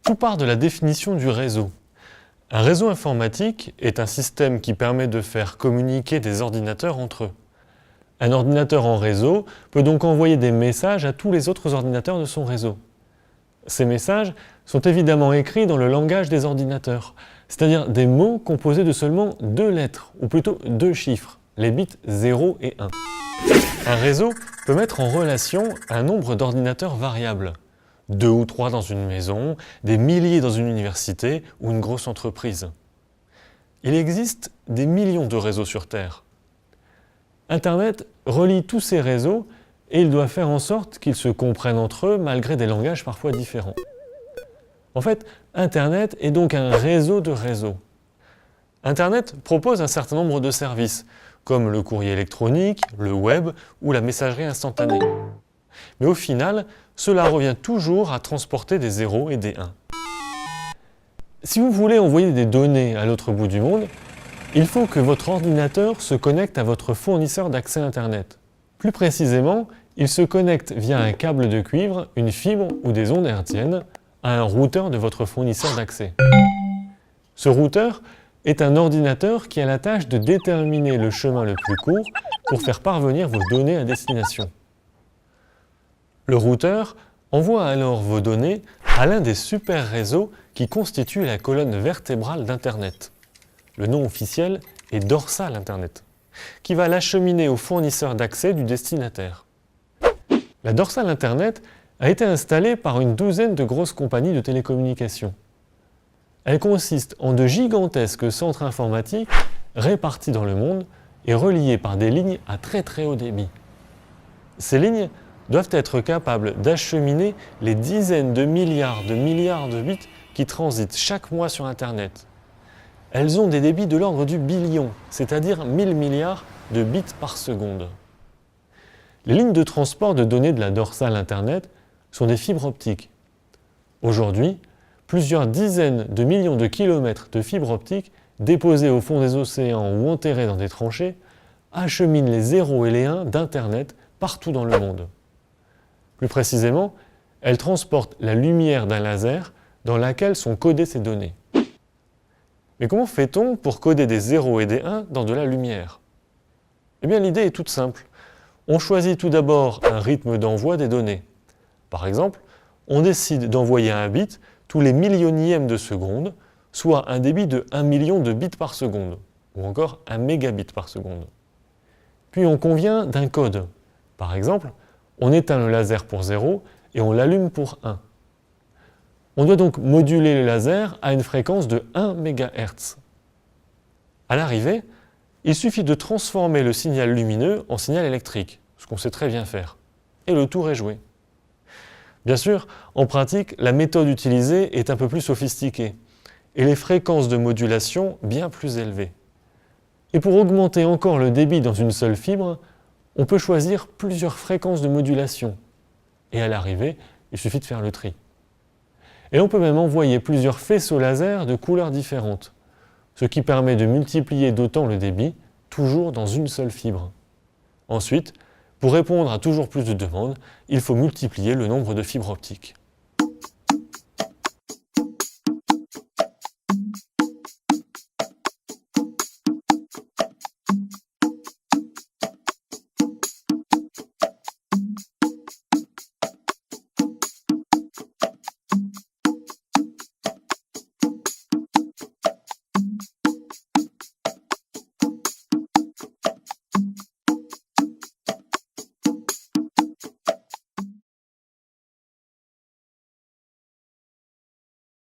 Tout part de la définition du réseau. Un réseau informatique est un système qui permet de faire communiquer des ordinateurs entre eux. Un ordinateur en réseau peut donc envoyer des messages à tous les autres ordinateurs de son réseau. Ces messages sont évidemment écrits dans le langage des ordinateurs, c'est-à-dire des mots composés de seulement 2 lettres, ou plutôt 2 chiffres, les bits 0 et 1. Un réseau peut mettre en relation un nombre d'ordinateurs variables, 2 ou 3 dans une maison, des milliers dans une université ou une grosse entreprise. Il existe des millions de réseaux sur Terre. Internet relie tous ces réseaux et il doit faire en sorte qu'ils se comprennent entre eux malgré des langages parfois différents. En fait, Internet est donc un réseau de réseaux. Internet propose un certain nombre de services, comme le courrier électronique, le web ou la messagerie instantanée. Mais au final, cela revient toujours à transporter des 0 et des 1. Si vous voulez envoyer des données à l'autre bout du monde, il faut que votre ordinateur se connecte à votre fournisseur d'accès Internet. Plus précisément, il se connecte via un câble de cuivre, une fibre ou des ondes hertziennes à un routeur de votre fournisseur d'accès. Ce routeur est un ordinateur qui a la tâche de déterminer le chemin le plus court pour faire parvenir vos données à destination. Le routeur envoie alors vos données à l'un des super réseaux qui constituent la colonne vertébrale d'Internet. Le nom officiel est Dorsal Internet, qui va l'acheminer au fournisseur d'accès du destinataire. La Dorsal Internet a été installée par une douzaine de grosses compagnies de télécommunications. Elle consiste en de gigantesques centres informatiques répartis dans le monde et reliés par des lignes à très très haut débit. Ces lignes doivent être capables d'acheminer les dizaines de milliards de bits qui transitent chaque mois sur Internet. Elles ont des débits de l'ordre du billion, c'est-à-dire 1000 milliards de bits par seconde. Les lignes de transport de données de la Dorsal Internet sont des fibres optiques. Aujourd'hui, plusieurs dizaines de millions de kilomètres de fibres optiques déposées au fond des océans ou enterrées dans des tranchées acheminent les 0 et les 1 d'Internet partout dans le monde. Plus précisément, elles transportent la lumière d'un laser dans laquelle sont codées ces données. Mais comment fait-on pour coder des 0 et des 1 dans de la lumière? Eh bien, l'idée est toute simple. On choisit tout d'abord un rythme d'envoi des données. Par exemple, on décide d'envoyer un bit tous les millionièmes de seconde, soit un débit de 1 million de bits par seconde, ou encore 1 mégabit par seconde. Puis on convient d'un code. Par exemple, on éteint le laser pour 0 et on l'allume pour 1. On doit donc moduler le laser à une fréquence de 1 MHz. À l'arrivée, il suffit de transformer le signal lumineux en signal électrique, ce qu'on sait très bien faire, et le tour est joué. Bien sûr, en pratique, la méthode utilisée est un peu plus sophistiquée, et les fréquences de modulation bien plus élevées. Et pour augmenter encore le débit dans une seule fibre, on peut choisir plusieurs fréquences de modulation, et à l'arrivée, il suffit de faire le tri. Et on peut même envoyer plusieurs faisceaux laser de couleurs différentes, ce qui permet de multiplier d'autant le débit, toujours dans une seule fibre. Ensuite, pour répondre à toujours plus de demandes, il faut multiplier le nombre de fibres optiques.